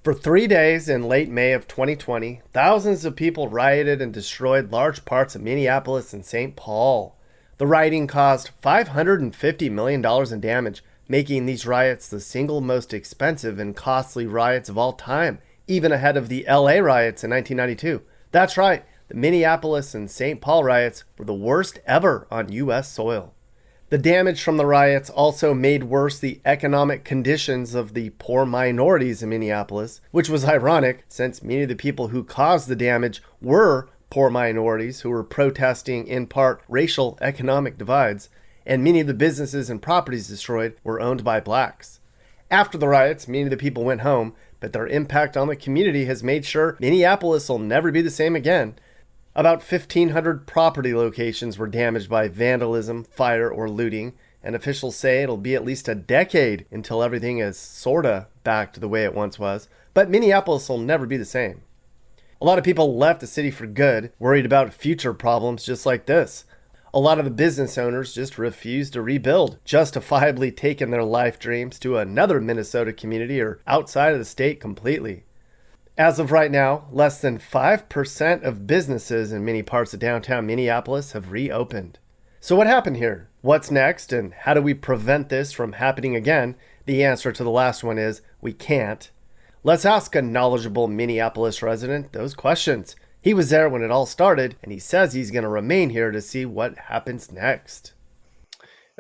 For 3 days in late May of 2020, thousands of people rioted and destroyed large parts of Minneapolis and St. Paul. The rioting caused $550 million in damage, making these riots the single most expensive and costly riots of all time, even ahead of the LA riots in 1992. That's right, the Minneapolis and St. Paul riots were the worst ever on U.S. soil. The damage from the riots also made worse the economic conditions of the poor minorities in Minneapolis, which was ironic since many of the people who caused the damage were poor minorities who were protesting in part racial economic divides, and many of the businesses and properties destroyed were owned by blacks. After the riots, many of the people went home, but their impact on the community has made sure Minneapolis will never be the same again. About 1,500 property locations were damaged by vandalism, fire, or looting, and officials say it'll be at least a decade until everything is sorta back to the way it once was, but Minneapolis will never be the same. A lot of people left the city for good, worried about future problems just like this. A lot of the business owners just refused to rebuild, justifiably taking their life dreams to another Minnesota community or outside of the state completely. As of right now, less than 5% of businesses in many parts of downtown Minneapolis have reopened. So, what happened here? What's next? And how do we prevent this from happening again? The answer to the last one is we can't. Let's ask a knowledgeable Minneapolis resident those questions. He was there when it all started, and he says he's going to remain here to see what happens next.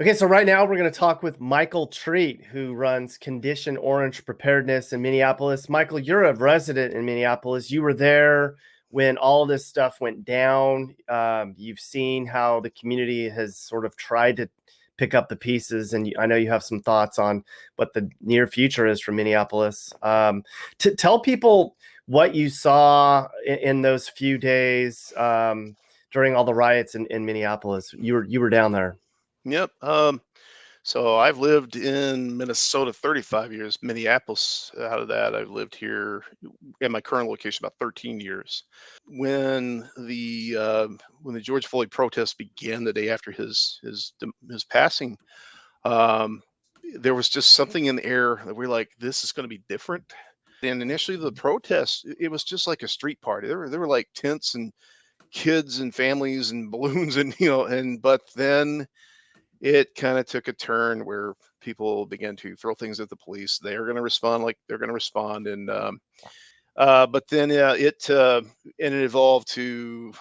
Okay, so right now we're going to talk with Michael Treat, who runs Condition Orange Preparedness in Minneapolis. Michael, you're a resident in Minneapolis. You were there when all this stuff went down. You've seen how the community has sort of tried to pick up the pieces, and I know you have some thoughts on what the near future is for Minneapolis. To tell people what you saw in those few days during all the riots in Minneapolis. You were down there. Yep. So I've lived in Minnesota 35 years, Minneapolis. Out of that, I've lived here in my current location about 13 years. When the George Floyd protests began the day after his passing, um, there was just something in the air that we're like, this is going to be different. And initially, the protests, it was just like a street party. There were like tents and kids and families and balloons and but then it kind of took a turn where people began to throw things at the police. They're going to respond like they're going to respond, and but then and it evolved to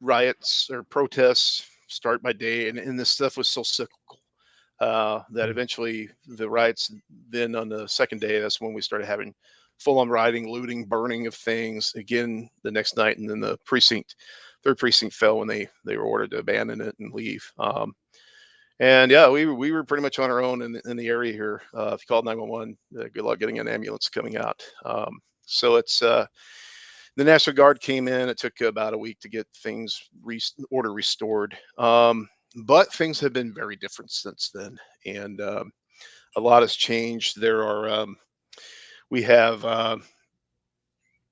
riots or protests start by day, and this stuff was so cyclical that eventually the riots. Then on the second day, that's when we started having full-on rioting, looting, burning of things again the next night, and then the third precinct fell when they were ordered to abandon it and leave. And yeah, we were pretty much on our own in the area here. If you called 911, good luck getting an ambulance coming out. So the National Guard came in. It took about a week to get order restored. But things have been very different since then, and a lot has changed. We have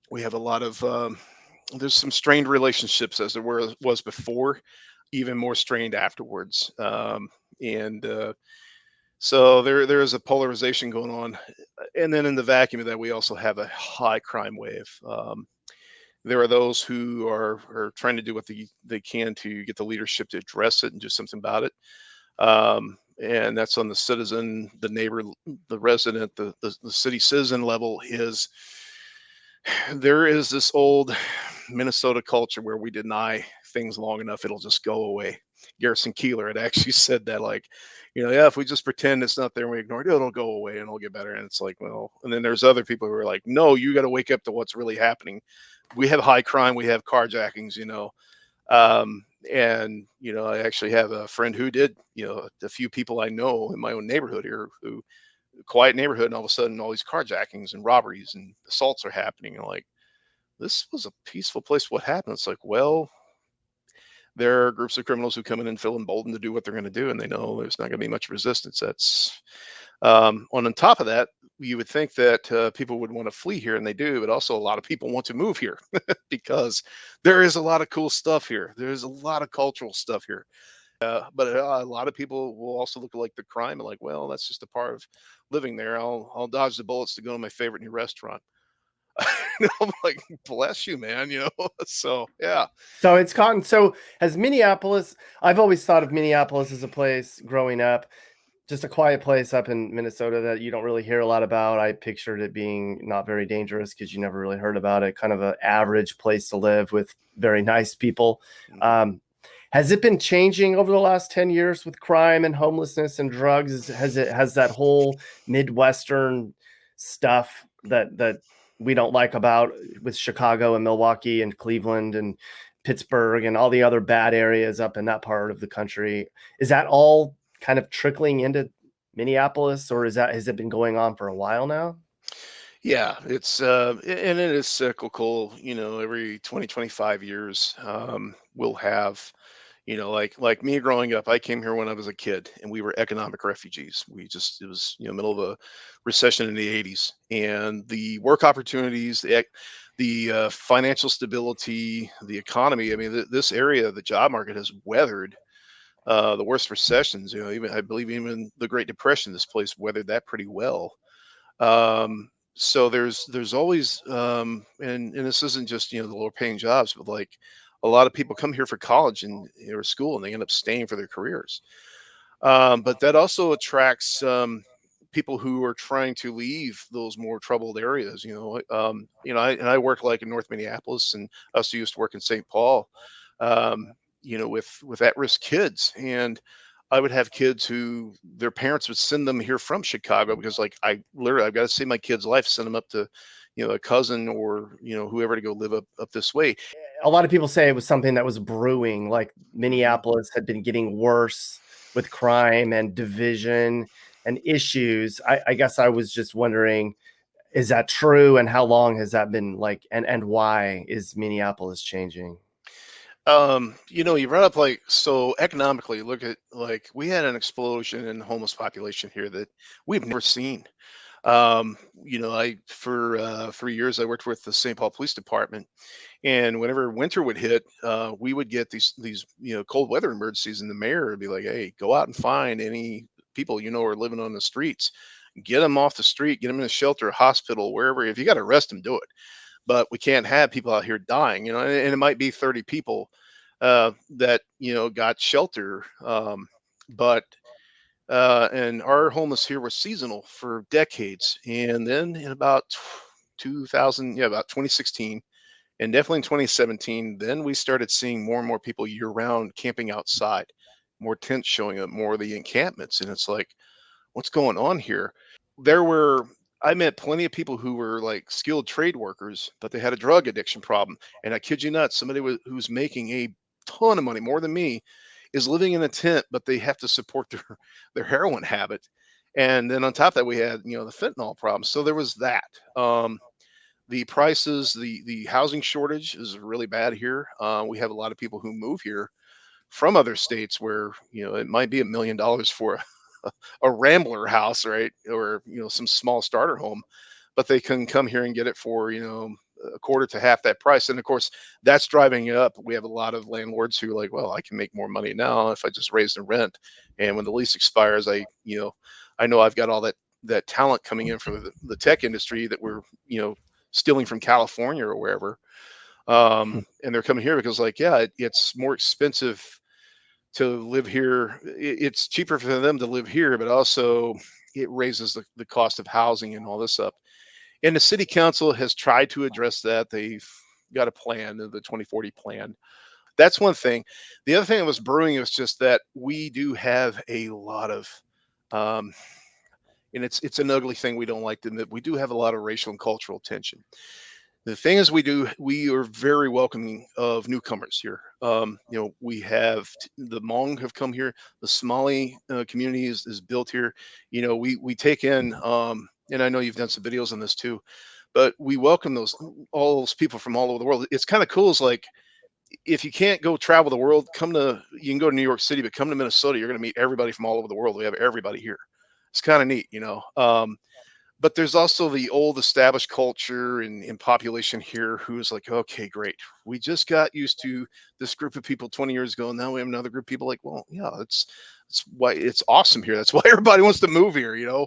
we have a lot of there's some strained relationships as was before, even more strained afterwards. And So there is a polarization going on, and then in the vacuum of that, we also have a high crime wave. There are those who are trying to do what they can to get the leadership to address it and do something about it. And that's on the citizen, the neighbor, the resident, the city citizen level. There is this old Minnesota culture where we deny things long enough, it'll just go away. Garrison Keeler had actually said that, like, yeah, if we just pretend it's not there and we ignore it, it'll go away and it'll get better. And it's like, well, and then there's other people who are like, no, you got to wake up to what's really happening. We have high crime, we have carjackings. And I actually have a friend who did, a few people I know in my own neighborhood here who quiet neighborhood, and all of a sudden all these carjackings and robberies and assaults are happening. And like, this was a peaceful place. What happened? It's like, well, there are groups of criminals who come in and feel emboldened to do what they're going to do, and they know there's not going to be much resistance. That's on top of that, you would think that people would want to flee here, and they do, but also a lot of people want to move here because there is a lot of cool stuff here. There's a lot of cultural stuff here. But a lot of people will also look at like the crime and like, well, that's just a part of living there. I'll dodge the bullets to go to my favorite new restaurant. I'm like, bless you, man. So yeah. So it's gotten so has Minneapolis. I've always thought of Minneapolis as a place growing up, just a quiet place up in Minnesota that you don't really hear a lot about. I pictured it being not very dangerous because you never really heard about it. Kind of an average place to live with very nice people. Mhm. Has it been changing over the last 10 years with crime and homelessness and drugs? Has that whole Midwestern stuff that we don't like about with Chicago and Milwaukee and Cleveland and Pittsburgh and all the other bad areas up in that part of the country, is that all kind of trickling into Minneapolis, or has it been going on for a while now? Yeah, and it is cyclical. Every 20, 25 years, we'll have, like me growing up. I came here when I was a kid, and we were economic refugees. It was middle of a recession in the '80s, and the work opportunities, the financial stability, the economy. I mean, this area, the job market has weathered the worst recessions. Even I believe even the Great Depression, this place weathered that pretty well. So there's always and this isn't just the lower paying jobs, but like a lot of people come here for college and or school, and they end up staying for their careers. But that also attracts people who are trying to leave those more troubled areas. I worked like in North Minneapolis, and I also used to work in St. Paul. With at-risk kids, and I would have kids who their parents would send them here from Chicago because, like, I've got to save my kid's life, send them up to, a cousin or whoever to go live up this way. A lot of people say it was something that was brewing, like Hmm. Minneapolis had been getting worse with crime and division and issues. I guess I was just wondering, is that true? And how long has that been like, and why is Minneapolis changing? You brought up like so economically. Look at like we had an explosion in the homeless population here that we've never seen. I for 3 years I worked with the St. Paul Police Department, and whenever winter would hit, we would get these cold weather emergencies, and the mayor would be like, "Hey, go out and find any people are living on the streets, get them off the street, get them in a shelter, a hospital, wherever. If you got to arrest them, do it. But we can't have people out here dying, and it might be 30 people that got shelter, but." And our homeless here was seasonal for decades, and then in about 2000, yeah, about 2016, and definitely in 2017, then we started seeing more and more people year round camping outside, more tents showing up, more of the encampments. And it's like, what's going on here? There were, I met plenty of people who were like skilled trade workers, but they had a drug addiction problem. And I kid you not, who's making a ton of money, more than me, is living in a tent, but they have to support their heroin habit. And then on top of that, we had, the fentanyl problem. So there was that. The prices, the housing shortage is really bad here. We have a lot of people who move here from other states where it might be $1 million for a rambler house, right, or some small starter home, but they can come here and get it for a quarter to half that price. And of course, that's driving it up. We have a lot of landlords who are like, well, I can make more money now if I just raise the rent. And when the lease expires, I know I've got all that talent coming in for the tech industry that we're stealing from California or wherever. And they're coming here because, like, yeah, it's more expensive to live here. It's cheaper for them to live here, but also it raises the cost of housing and all this up. And the city council has tried to address that. They've got a plan, the 2040 plan. That's one thing. The other thing that was brewing was just that we do have a lot of, um, and it's an ugly thing we don't like to admit. We do have a lot of racial and cultural tension. The thing is, we are very welcoming of newcomers here. We have the Hmong have come here. The Somali community is built here. We take in, and I know you've done some videos on this too, but we welcome all those people from all over the world. It's kind of cool. It's like if you can't go travel the world, you can go to New York City, but come to Minnesota, you're going to meet everybody from all over the world. We have everybody here. It's kind of neat. but there's also the old established culture and population here who is like, okay, great. We just got used to this group of people 20 years ago. And now we have another group of people like, well, yeah, that's why it's awesome here. That's why everybody wants to move here, you know?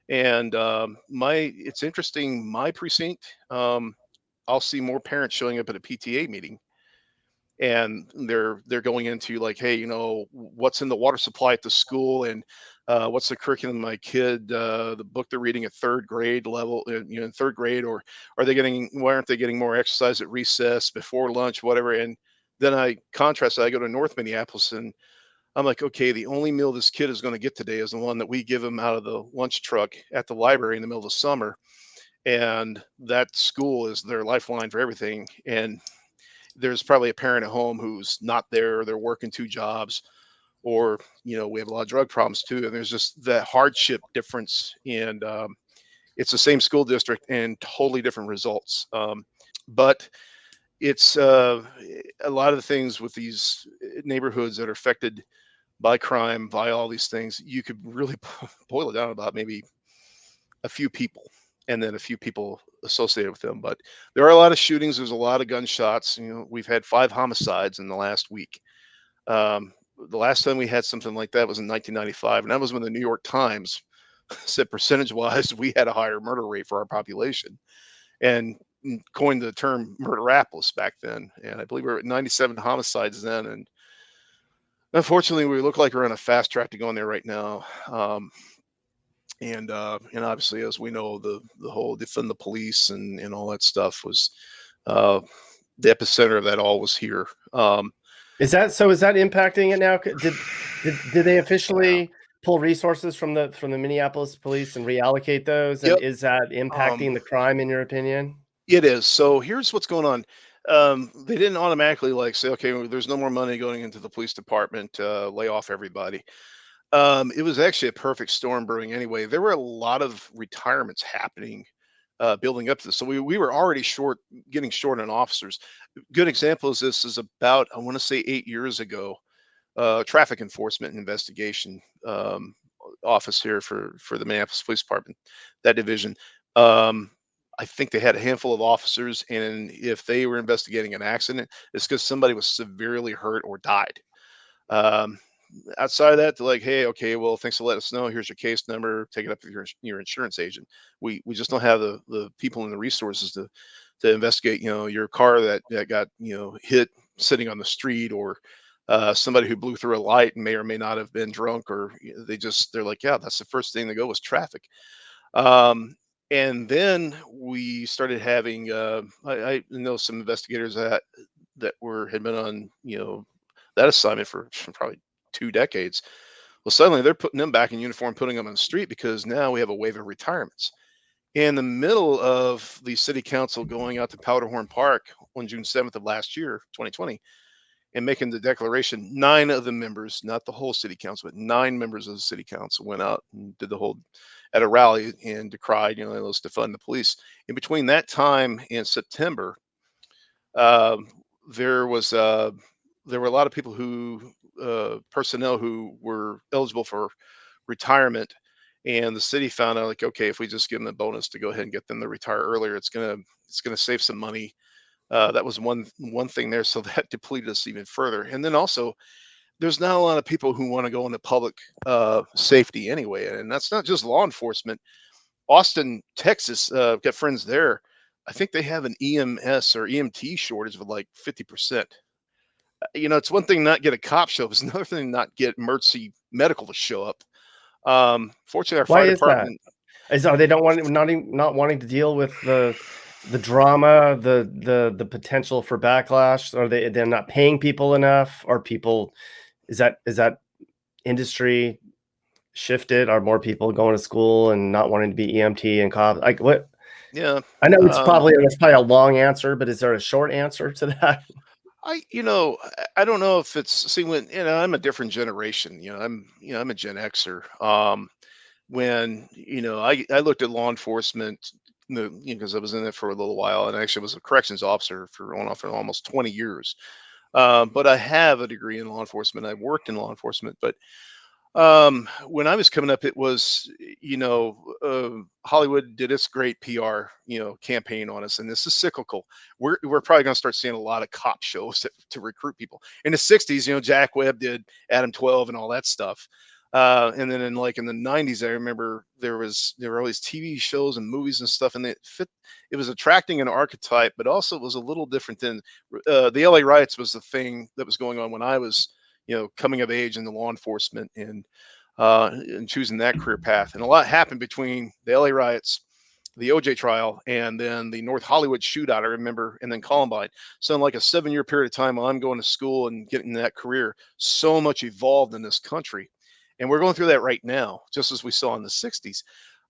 And it's interesting. My precinct, I'll see more parents showing up at a PTA meeting, and they're going into like, hey, you know, what's in the water supply at the school, and what's the curriculum of my kid, the book they're reading at third grade level, you know, in third grade, or are they getting, why aren't they getting more exercise at recess, before lunch, whatever. And then I contrast that. I go to North Minneapolis, and I'm like, okay, the only meal this kid is going to get today is the one that we give him out of the lunch truck at the library in the middle of the summer. And that school is their lifeline for everything. And there's probably a parent at home who's not there, they're working two jobs, or, you know, we have a lot of drug problems too. And there's just that hardship difference. And it's the same school district and totally different results. But it's a lot of the things with these neighborhoods that are affected by crime, by all these things, you could really boil it down about maybe a few people, and then a few people associated with them. But there are a lot of shootings. There's a lot of gunshots. You know, we've had 5 homicides in the last week. Um, the last time we had something like that was in 1995, and that was when the New York Times said percentage-wise we had a higher murder rate for our population, and coined the term murderapolis back then. And I believe we were at 97 homicides then, and unfortunately, we look like we're on a fast track to go in there right now. And obviously, as we know, the whole defund the police and all that stuff was uh, the epicenter of that all was here. Is that so? Is that impacting it now? Did they Yeah. officially pull resources from the Minneapolis police and reallocate those? And Yep. is that impacting Um, the crime, in your opinion? it is. So here's what's going on. They didn't automatically like say, okay, well, there's no more money going into the police department. Lay off everybody. It was actually a perfect storm brewing anyway. There were a lot of retirements happening, building up to this. So we were already short, getting short on officers. Good example is this is about, I want to say 8 years ago, traffic enforcement and investigation office here for the Minneapolis Police Department, that division. Um, I think they had a handful of officers, and if they were investigating an accident, it's because somebody was severely hurt or died. Um, Outside of that, they're like, hey, okay, well, thanks for letting us know. Here's your case number. Take it up with your insurance agent. We just don't have the people and the resources to investigate. You know, your car that got, you know, hit sitting on the street, or somebody who blew through a light and may or may not have been drunk, or they're like, yeah, that's the first thing to go was traffic. Um, and then we started having I know some investigators that were had been on, you know, that assignment for probably 2 decades. Well, suddenly they're putting them back in uniform, putting them on the street because now we have a wave of retirements. In the middle of the city council going out to Powderhorn Park on June 7th of last year, 2020, and making the declaration, 9 of the members, not the whole city council, but 9 members of the city council went out and did the whole at a rally and decried, you know, let's defund the police. In between that time and September, um, there was there were a lot of people who personnel who were eligible for retirement, and the city found out like, okay, if we just give them a bonus to go ahead and get them to retire earlier, it's gonna save some money. That was one thing there, so that depleted us even further. And then also, there's not a lot of people who want to go into public safety anyway, and that's not just law enforcement. Austin, Texas, got friends there. I think they have an EMS or EMT shortage of like 50%. You know, it's one thing not get a cop show, but it's another thing not get emergency medical to show up. Fortunately, our Why fire is that? department, Are they don't want not wanting to deal with the drama, the potential for backlash? Are they're not paying people enough? Are people is that industry shifted? Are more people going to school and not wanting to be EMT and cop? Like what? yeah. I know Um, it's probably a long answer, but is there a short answer to that? I don't know if it's, see, when, you know, I'm a different generation. I'm a Gen Xer. When, you know, I looked at law enforcement, because I was in it for a little while, and I actually was a corrections officer for on off for almost 20 years. But I have a degree in law enforcement. I've worked in law enforcement, but When I was coming up, it was, Hollywood did its great PR, campaign on us, and this is cyclical. We're probably going to start seeing a lot of cop shows to recruit people. In the '60s, Jack Webb did Adam 12 and all that stuff. And then in the '90s, I remember there were all these TV shows and movies and stuff, and it was attracting an archetype, but also it was a little different than the LA riots was the thing that was going on when I was coming of age in the law enforcement and choosing that career path. And a lot happened between the LA riots, the OJ trial, and then the North Hollywood shootout, I remember, and then Columbine. So in like a 7 year period of time while I'm going to school and getting that career, so much evolved in this country. And we're going through that right now, just as we saw in the 60s.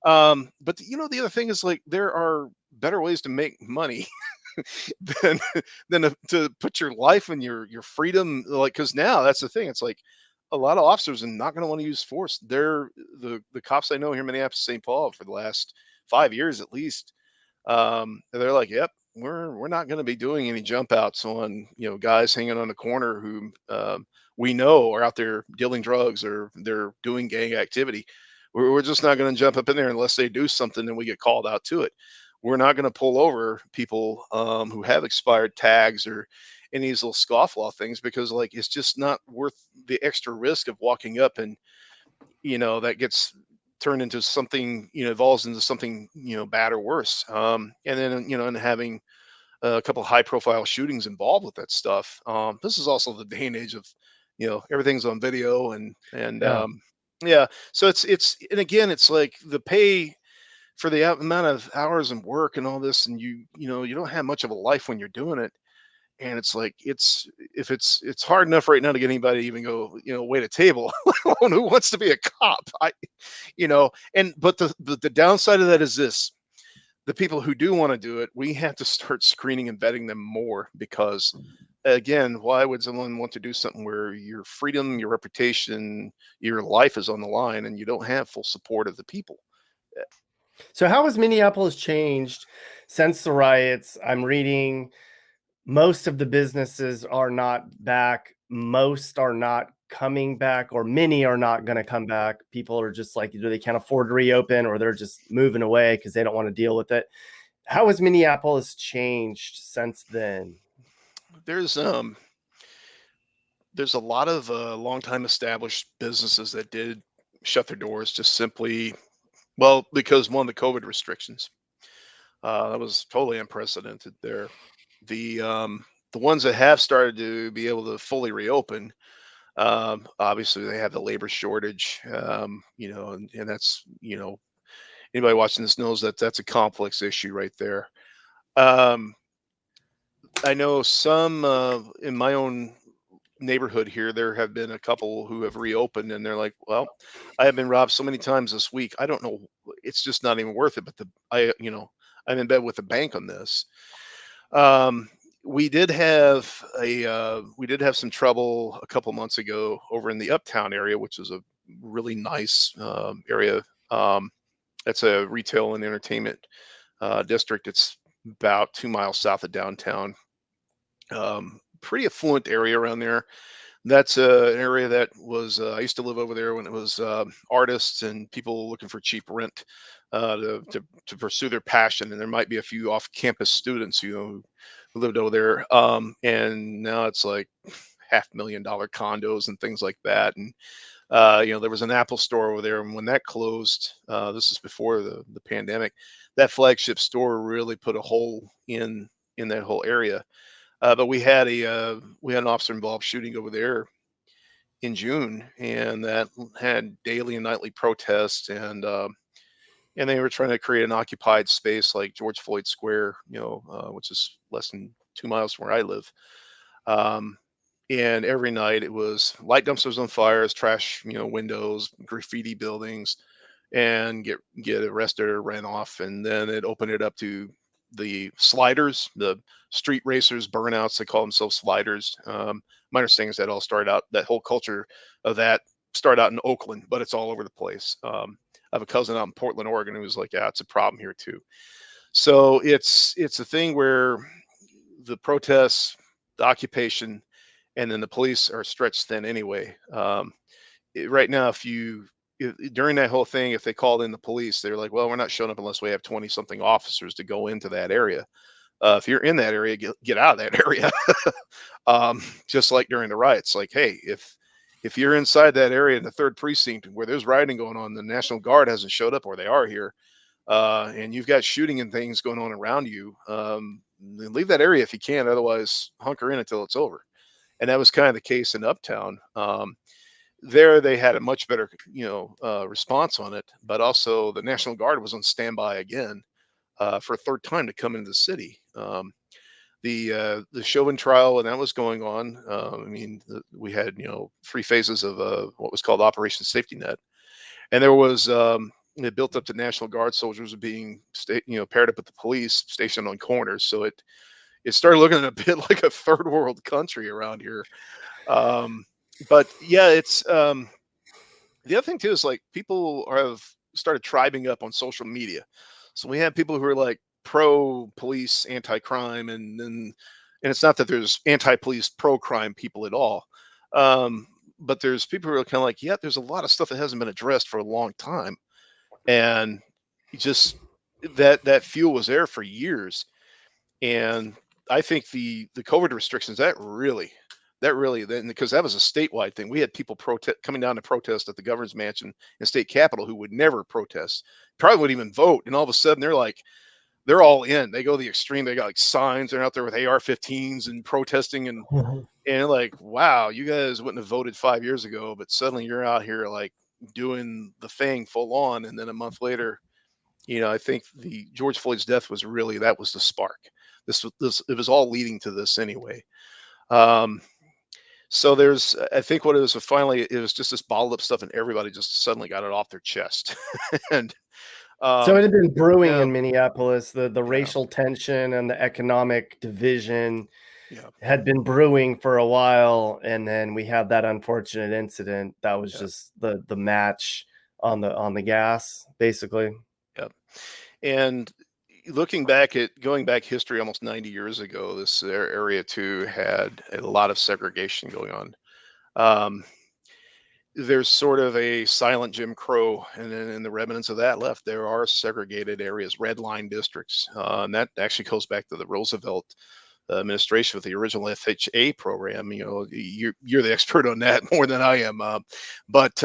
But the other thing is, like, there are better ways to make money than to put your life and your freedom, like, because now that's the thing. It's like a lot of officers are not going to want to use force. They're the cops I know here in Minneapolis, St. Paul, for the last 5 years at least. They're like, yep, we're not going to be doing any jump outs on guys hanging on the corner who we know are out there dealing drugs or they're doing gang activity. We're just not going to jump up in there unless they do something and we get called out to it. We're not going to pull over people who have expired tags or any of these little scofflaw things, because, like, it's just not worth the extra risk of walking up and that gets turned into something, evolves into something bad or worse. And then and having a couple of high profile shootings involved with that stuff. This is also the day and age of everything's on video and Yeah. yeah. So it's and again, it's like the pay for the amount of hours and work and all this, and you don't have much of a life when you're doing it. And it's like, it's hard enough right now to get anybody to even go wait a table, let alone who wants to be a cop. And but the downside of that is this: the people who do want to do it, we have to start screening and vetting them more, because again, why would someone want to do something where your freedom, your reputation, your life is on the line and you don't have full support of the people? So how has Minneapolis changed since the riots? I'm reading most of the businesses are not back. Most are not coming back, or many are not going to come back. People are just like, either they can't afford to reopen or they're just moving away because they don't want to deal with it. How has Minneapolis changed since then? There's um there's a lot of long time established businesses that did shut their doors, just simply, well, because one, the COVID restrictions. That was totally unprecedented there. The ones that have started to be able to fully reopen, obviously they have the labor shortage, and that's, anybody watching this knows that that's a complex issue right there. Um, I know some in my own neighborhood here, there have been a couple who have reopened, and they're like, well, I have been robbed so many times this week. I don't know. It's just not even worth it. But I'm in bed with the bank on this. Um, we did have some trouble a couple months ago over in the Uptown area, which is a really nice area. It's a retail and entertainment district. It's about 2 miles south of downtown. Pretty affluent area around there. That's an area that was, I used to live over there when it was artists and people looking for cheap rent to pursue their passion. And there might be a few off-campus students, who lived over there. And now it's like $500,000 condos and things like that. And there was an Apple store over there, and when that closed, this is before the pandemic, that flagship store really put a hole in that whole area. But we had an officer involved shooting over there in June, and that had daily and nightly protests, and they were trying to create an occupied space like George Floyd Square, which is less than 2 miles from where I live. Um, and every night it was light dumpsters on fires, trash, windows, graffiti buildings, and get arrested or ran off. And then it opened it up to the sliders, the street racers, burnouts. They call themselves sliders. My understanding is that all started out, that whole culture of that started out in Oakland, but it's all over the place. I have a cousin out in Portland, Oregon, who was like, "Yeah, it's a problem here too." So it's a thing where the protests, the occupation, and then the police are stretched thin anyway. right now, during that whole thing, if they called in the police, they're like, well, we're not showing up unless we have 20 something officers to go into that area. If you're in that area, get out of that area. Just like during the riots, like, hey, if you're inside that area in the third precinct where there's rioting going on, the National Guard hasn't showed up, or they are here, and you've got shooting and things going on around you, then leave that area if you can. Otherwise, hunker in until it's over. And that was kind of the case in Uptown. There, they had a much better, response on it, but also the National Guard was on standby again for a third time to come into the city. The Chauvin trial, and that was going on. We had, 3 phases of what was called Operation Safety Net, and there was it built up to National Guard soldiers being paired up with the police stationed on corners. So it started looking a bit like a third world country around here. Um, but yeah, it's the other thing too is like people have started tribing up on social media. So we have people who are like pro police, anti crime, and it's not that there's anti police, pro crime people at all. Um, but there's people who are kind of like, yeah, there's a lot of stuff that hasn't been addressed for a long time, and just that fuel was there for years. And I think the COVID restrictions that really then, because that was a statewide thing. We had people coming down to protest at the governor's mansion and state capitol who would never protest, probably wouldn't even vote, and all of a sudden they're all in. They go the extreme. They got like signs. They're out there with AR-15s and protesting, and like, wow, you guys wouldn't have voted 5 years ago, but suddenly you're out here like doing the thing full on. And then a month later, I think the George Floyd's death was really, that was the spark. This it was all leading to this anyway. Um, so I think what it was, finally, it was just this bottled up stuff, and everybody just suddenly got it off their chest. and So it um, had been brewing yeah, in Minneapolis. The yeah, racial tension and the economic division yeah, had been brewing for a while, and then we had that unfortunate incident that was yeah, just the match on the gas, basically. yeah. And going back history almost 90 years ago, this area too had a lot of segregation going on. Um, there's sort of a silent Jim Crow, and then in the remnants of that left, there are segregated areas, red line districts, and that actually goes back to the Roosevelt administration with the original FHA program. You're the expert on that more than I am. But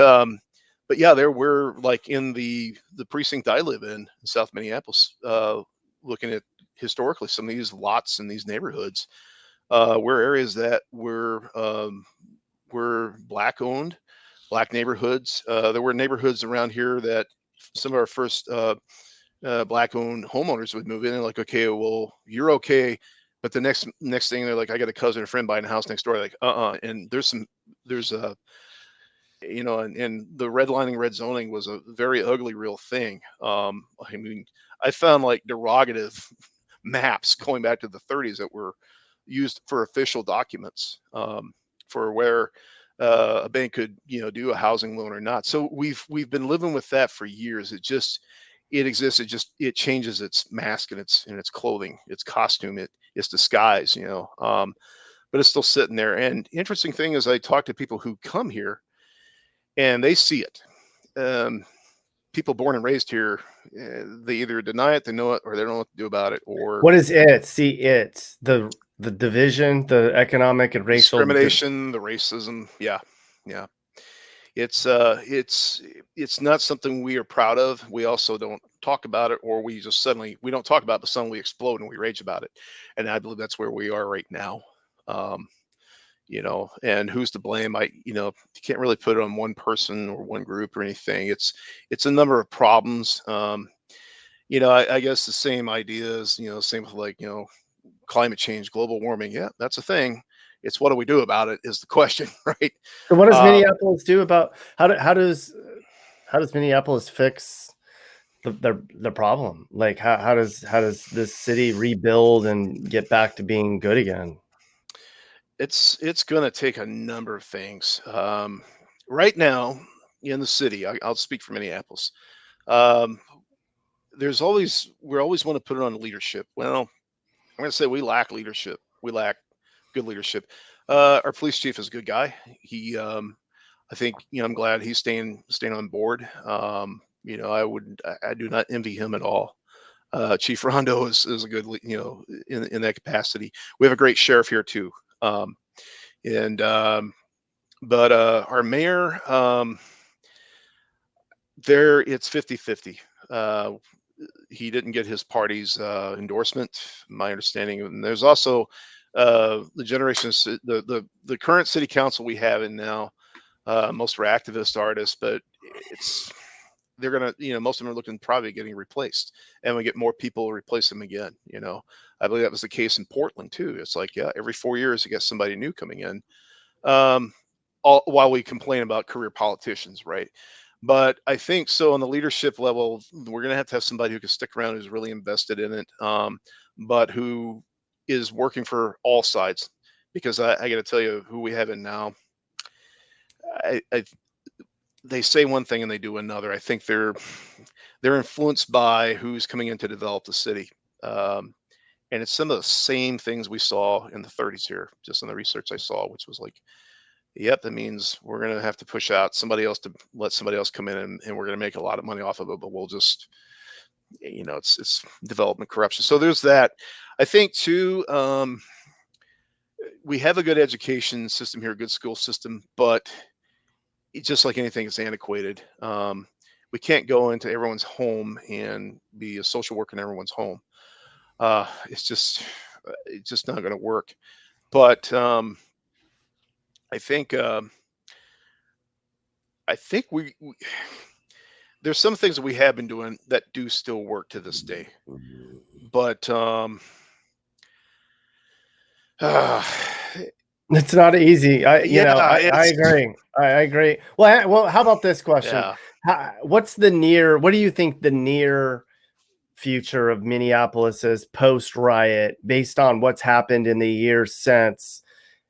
but yeah, there were, like, in the precinct I live in, South Minneapolis, looking at historically some of these lots in these neighborhoods were areas that were black owned, black neighborhoods. There were neighborhoods around here that some of our first black owned homeowners would move in and like, okay, well, you're okay. But the next thing, they're like, I got a cousin or friend buying a house next door. Like, and there's and the redlining, red zoning was a very ugly, real thing. I found like derogative maps going back to the 30s that were used for official documents for where a bank could, do a housing loan or not. So we've been living with that for years. It exists. It changes its mask and its clothing, its costume, its disguise. But it's still sitting there. And interesting thing is, I talk to people who come here and they see it. Um, People born and raised here, they either deny it, they know it, or they don't know what to do about it, or What is it? See it the division, the economic and racial discrimination, the racism. Yeah, yeah. It's not something we are proud of. We also don't talk about it, or we don't talk about it, but suddenly we explode and we rage about it. And I believe that's where we are right now. Um, and who's to blame? You can't really put it on one person or one group or anything. It's a number of problems. I guess the same ideas, same with, like, climate change, global warming. Yeah, that's a thing. It's what do we do about it is the question, right? So what does Um, Minneapolis do about how does Minneapolis fix the problem? Like how does this city rebuild and get back to being good again? it's going to take a number of things. Right now in the city, I'll speak for Minneapolis. Um, we always want to put it on leadership. Well, I'm going to say we lack leadership. We lack good leadership. Our police chief is a good guy. I think, I'm glad he's staying on board. I do not envy him at all. Chief Rondo is a good, in that capacity. We have a great sheriff here too. Um, and but Our mayor, there it's 50-50. Uh, he didn't get his party's endorsement, my understanding. And there's also the generation, the current city council we have in now. Most are activist artists, but it's they're gonna, most of them are looking probably getting replaced, and we get more people replace them again. I believe that was the case in Portland too. It's like, yeah, every 4 years you get somebody new coming in. Um, all while we complain about career politicians, right? But I think so on the leadership level, we're going to have somebody who can stick around, who's really invested in it, but who is working for all sides. Because I got to tell you, who we have in now, I they say one thing and they do another. I think they're influenced by who's coming in to develop the city. Um, and it's some of the same things we saw in the 30s here, just in the research I saw, which was like, yep, that means we're going to have to push out somebody else to let somebody else come in, and we're going to make a lot of money off of it, but we'll just, it's development corruption. So there's that. I think too, we have a good education system here, a good school system, but it's just like anything, it's antiquated. We can't go into everyone's home and be a social worker in everyone's home. It's just not going to work. But I think I think we there's some things that we have been doing that do still work to this day. But uh, It's not easy. yeah, I it's agree. I agree. Well, how about this question? yeah. What do you think the near future of Minneapolis is post riot based on what's happened in the years since?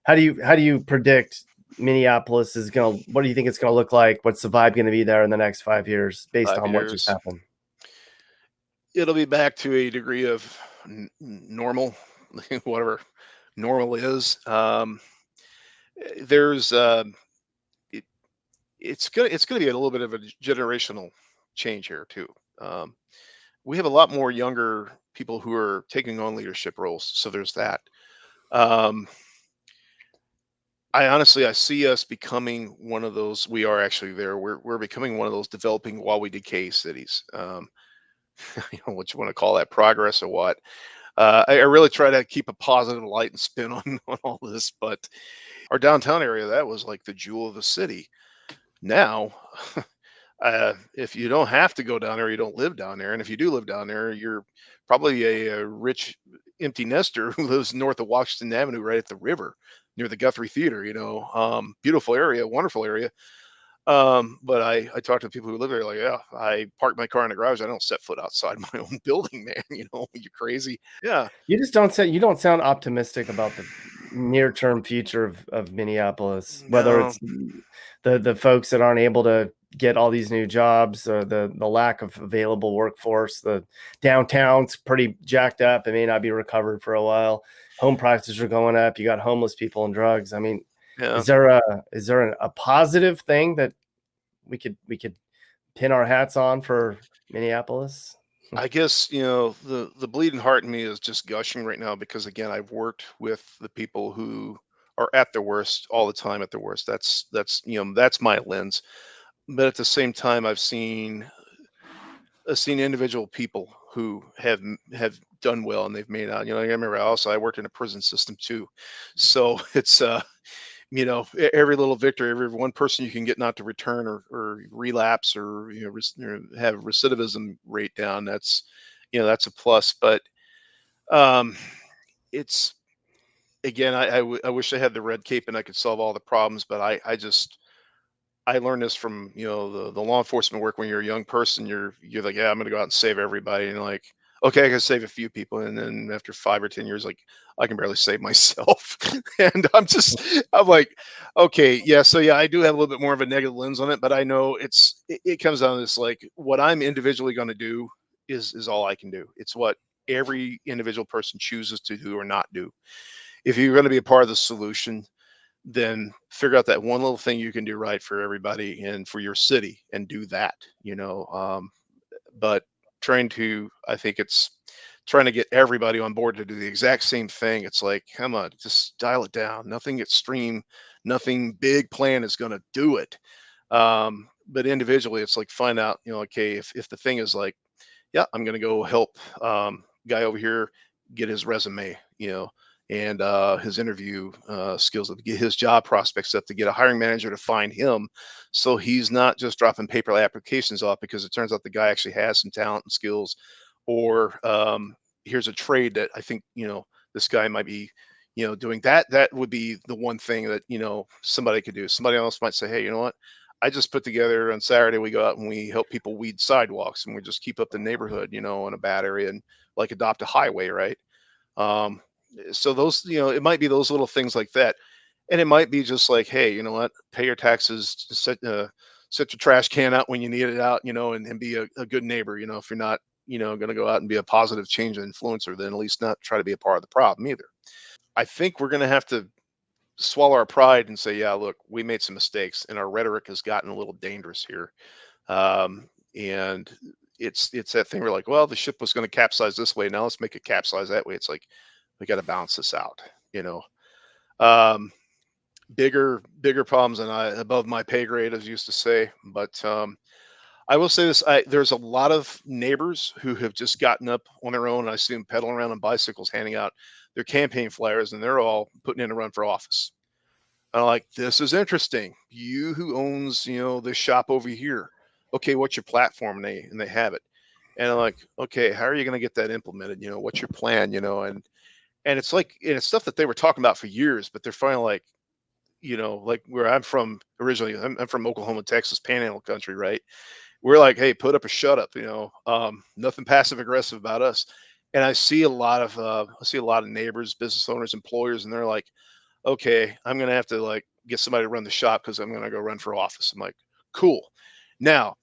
How do you predict Minneapolis is going to, what do you think it's going to look like? What's the vibe going to be there in the next 5 years based five on what just years, happened? it'll be back to a degree of normal, whatever normal is. There's it, it's gonna be a little bit of a generational change here too. Um, we have a lot more younger people who are taking on leadership roles, so there's that. Um, I see us becoming one of those. We are actually there. We're becoming one of those developing while we decay cities. What you want to call that, progress or what? I really try to keep a positive light and spin on on all this, but our downtown area, that was like the jewel of the city. Now, if you don't have to go down there, you don't live down there, and if you do live down there, you're probably a rich empty nester who lives north of Washington Avenue, right at the river, near the Guthrie Theater. Beautiful area, wonderful area. But I talk to people who live there, like, yeah, I park my car in the garage. I don't set foot outside my own building, man. You crazy? Yeah, You don't sound optimistic about the near term future of Minneapolis, whether no, it's the folks that aren't able to get all these new jobs, the lack of available workforce, the downtown's pretty jacked up. It may not be recovered for a while. Home prices are going up. You got homeless people and drugs. I mean, yeah. is there a positive thing that we could pin our hats on for Minneapolis? I guess, the bleeding heart in me is just gushing right now because, again, I've worked with the people who are at their worst all the time, at their worst. That's my lens. But at the same time, I've seen individual people who have done well and they've made out. I remember also I worked in a prison system too, so it's every little victory, every one person you can get not to return or relapse or have recidivism rate down. That's a plus. But um, it's again, I wish I had the red cape and I could solve all the problems, but I learned this from the law enforcement work. When you're a young person, you're like, yeah, I'm gonna go out and save everybody, and like, okay, I can save a few people, and then after 5 or 10 years, like, I can barely save myself, and I'm like, okay, yeah, so yeah, I do have a little bit more of a negative lens on it, but I know it comes down to this, like, what I'm individually going to do is all I can do. It's what every individual person chooses to do or not do. If you're going to be a part of the solution, then figure out that one little thing you can do right for everybody and for your city and do that, but trying to, I think it's trying to get everybody on board to do the exact same thing. It's like, come on, just dial it down. Nothing extreme, nothing big plan is going to do it. But individually, it's like find out, okay, if the thing is like, yeah, I'm going to go help guy over here get his resume, and his interview skills up, to get his job prospects up, to get a hiring manager to find him, so he's not just dropping paper applications off because it turns out the guy actually has some talent and skills, or here's a trade that I think this guy might be doing that. That would be the one thing that somebody could do. Somebody else might say, hey, you know what, I just put together on Saturday, we go out and we help people weed sidewalks and we just keep up the neighborhood, in a bad area, and like adopt a highway, right? Um, so those, it might be those little things like that. And it might be just like, hey, you know what, pay your taxes, set your trash can out when you need it out, and be a good neighbor, if you're not, going to go out and be a positive change influencer, then at least not try to be a part of the problem either. I think we're going to have to swallow our pride and say, yeah, look, we made some mistakes and our rhetoric has gotten a little dangerous here. And it's that thing where like, well, the ship was going to capsize this way. Now let's make it capsize that way. It's like we got to balance this out, you know. Um, bigger problems than I above my pay grade, as used to say. But I will say this: there's a lot of neighbors who have just gotten up on their own. I see them pedaling around on bicycles, handing out their campaign flyers, and they're all putting in a run for office. And I'm like, this is interesting. You who owns, this shop over here. Okay, what's your platform? And they have it. And I'm like, okay, how are you going to get that implemented? What's your plan? And it's like, and it's stuff that they were talking about for years, but they're finally like, like where I'm from originally. I'm from Oklahoma, Texas, Panhandle country, right? We're like, hey, put up a shut up. Nothing passive aggressive about us. And I see a lot of neighbors, business owners, employers, and they're like, okay, I'm gonna have to like get somebody to run the shop because I'm gonna go run for office. I'm like, cool. Now,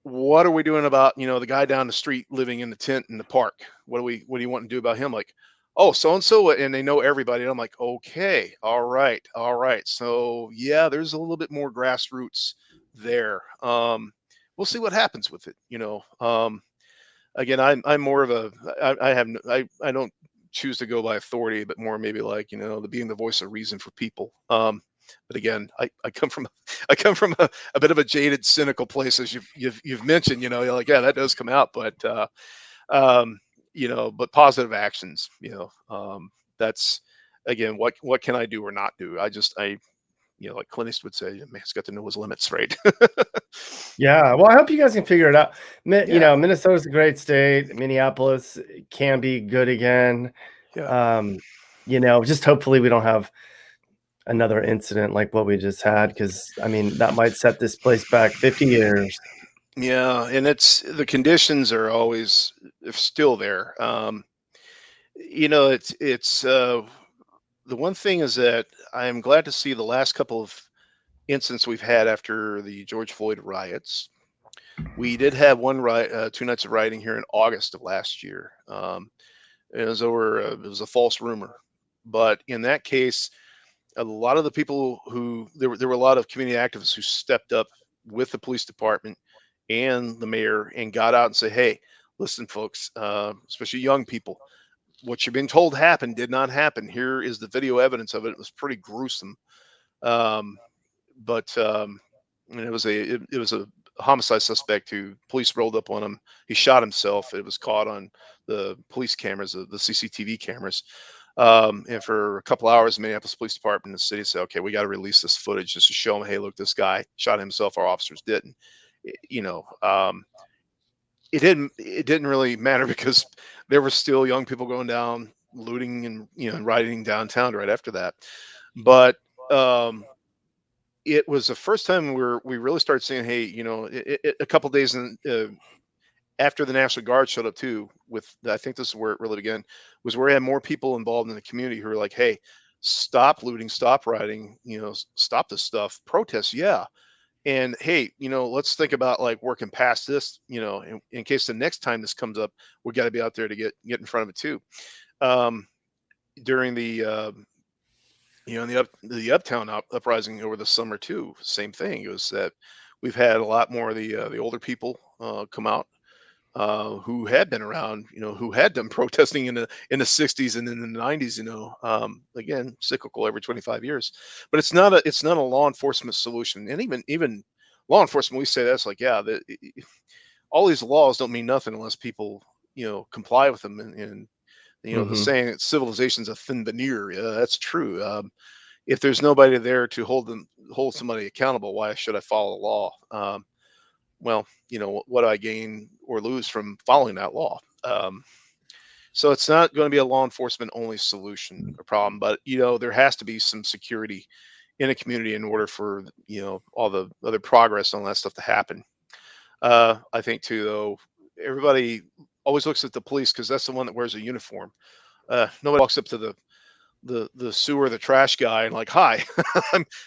what are we doing about the guy down the street living in the tent in the park? What do you want to do about him? Like, oh, so and so, and they know everybody. And I'm like, okay, all right. So yeah, there's a little bit more grassroots there. We'll see what happens with it. Again, I'm more of a I have I don't choose to go by authority, but more maybe like the being the voice of reason for people. But again, I come from I come from a bit of a jaded, cynical place, as you've mentioned. You're like, yeah, that does come out, but um, but positive actions. That's again, what can I do or not do? Like Clint Eastwood would say, a man's got to know his limits, right? Yeah, well, I hope you guys can figure it out. Yeah, Minnesota's a great state. Minneapolis can be good again. yeah. Um, just hopefully we don't have another incident like what we just had, because I mean that might set this place back 50 years. Yeah, and it's the conditions are always still there. It's the one thing is that I am glad to see the last couple of incidents we've had after the George Floyd riots. We did have one riot, 2 nights of rioting here in August of last year. It was a false rumor, but in that case, a lot of the people who there were a lot of community activists who stepped up with the police department and the mayor and got out and say, hey, listen, folks, especially young people, what you've been told happened did not happen. Here is the video evidence of it. It was pretty gruesome. Um, but and it was a homicide suspect who police rolled up on him. He shot himself. It was caught on the police cameras, the CCTV cameras. And for a couple hours, the Minneapolis Police Department and the city said, "Okay, we got to release this footage just to show them, hey, look, this guy shot himself. Our officers didn't." I- You know, it didn't really matter because there were still young people going down, looting and and rioting downtown right after that. But um, it was the first time where we really started saying, hey, a couple days after the National Guard showed up too, I think this is where it really began, was where we had more people involved in the community who were like, hey, stop looting, stop rioting, stop this stuff, protest, yeah. And hey, let's think about like working past this, in case the next time this comes up, we got to be out there to get in front of it too. Um, during the And the uptown uprising over the summer too. Same thing. It was that we've had a lot more of the older people come out who had been around, who had done protesting in the 60s and in the 90s. Again, cyclical every 25 years, but it's not a law enforcement solution. And even law enforcement, we say that's like, yeah, all these laws don't mean nothing unless people comply with them. And the Mm-hmm. saying that civilization's a thin veneer. Yeah, that's true. If there's nobody there to hold somebody accountable, why should I follow the law? Well, what do I gain or lose from following that law? So it's not going to be a law enforcement only solution or problem, but there has to be some security in a community in order for all the other progress on that stuff to happen. I think too, though, everybody always looks at the police because that's the one that wears a uniform. Nobody walks up to the sewer, the trash guy, and like, hi,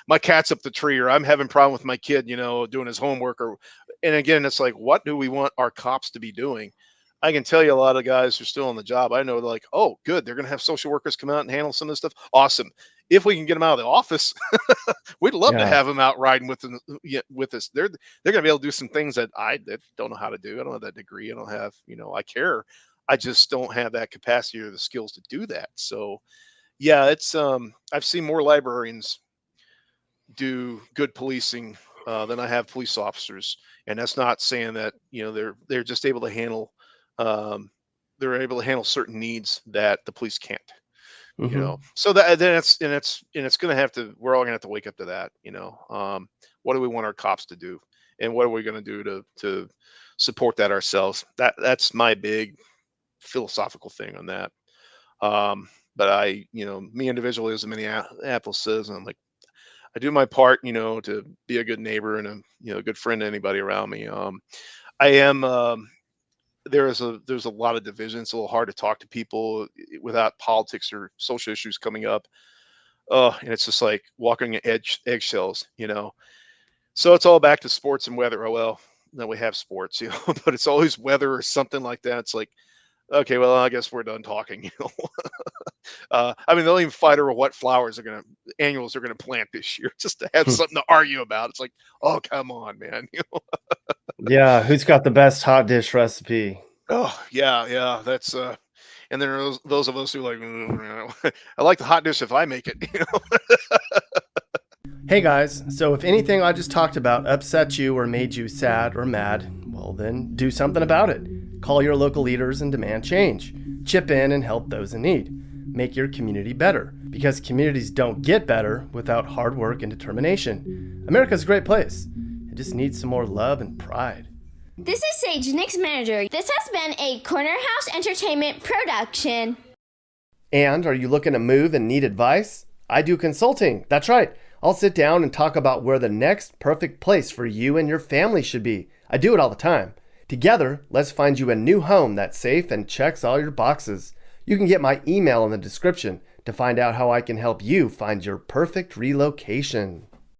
my cat's up the tree, or I'm having a problem with my kid, doing his homework, or and again, it's like, what do we want our cops to be doing? I can tell you a lot of guys who are still on the job. I know, like, oh, good, they're gonna have social workers come out and handle some of this stuff. Awesome. If we can get them out of the office, we'd love to Yeah. have them out riding with them, yeah, with us. They're gonna be able to do some things that don't know how to do. I don't have that degree. I don't have, I care. I just don't have that capacity or the skills to do that. So yeah, it's I've seen more librarians do good policing than I have police officers, and that's not saying that they're just able to handle um, they're able to handle certain needs that the police can't. Mm-hmm. So that then it's going to have to we're all going to have to wake up to that. What do we want our cops to do, and what are we going to do to support that ourselves? That's my big philosophical thing on that. But me individually as a Minneapolis citizen, I'm like, I do my part, to be a good neighbor and a good friend to anybody around me. I am. There's a lot of division. It's a little hard to talk to people without politics or social issues coming up. And it's just like walking eggshells. So it's all back to sports and weather. Oh well, then we have sports, but it's always weather or something like that. It's like, okay, well, I guess we're done talking. I mean, they'll even fight over what flowers annuals are gonna plant this year just to have something to argue about. It's like, oh, come on, man. Yeah. Who's got the best hot dish recipe? Oh, yeah, yeah. And then those of us who like, I like the hot dish if I make it. Hey guys, so if anything I just talked about upset you or made you sad or mad, well then do something about it. Call your local leaders and demand change. Chip in and help those in need. Make your community better, because communities don't get better without hard work and determination. America's a great place. It just needs some more love and pride. This is Sage, Nick's manager. This has been a Corner House Entertainment production. And are you looking to move and need advice? I do consulting. That's right. I'll sit down and talk about where the next perfect place for you and your family should be. I do it all the time. Together, let's find you a new home that's safe and checks all your boxes. You can get my email in the description to find out how I can help you find your perfect relocation.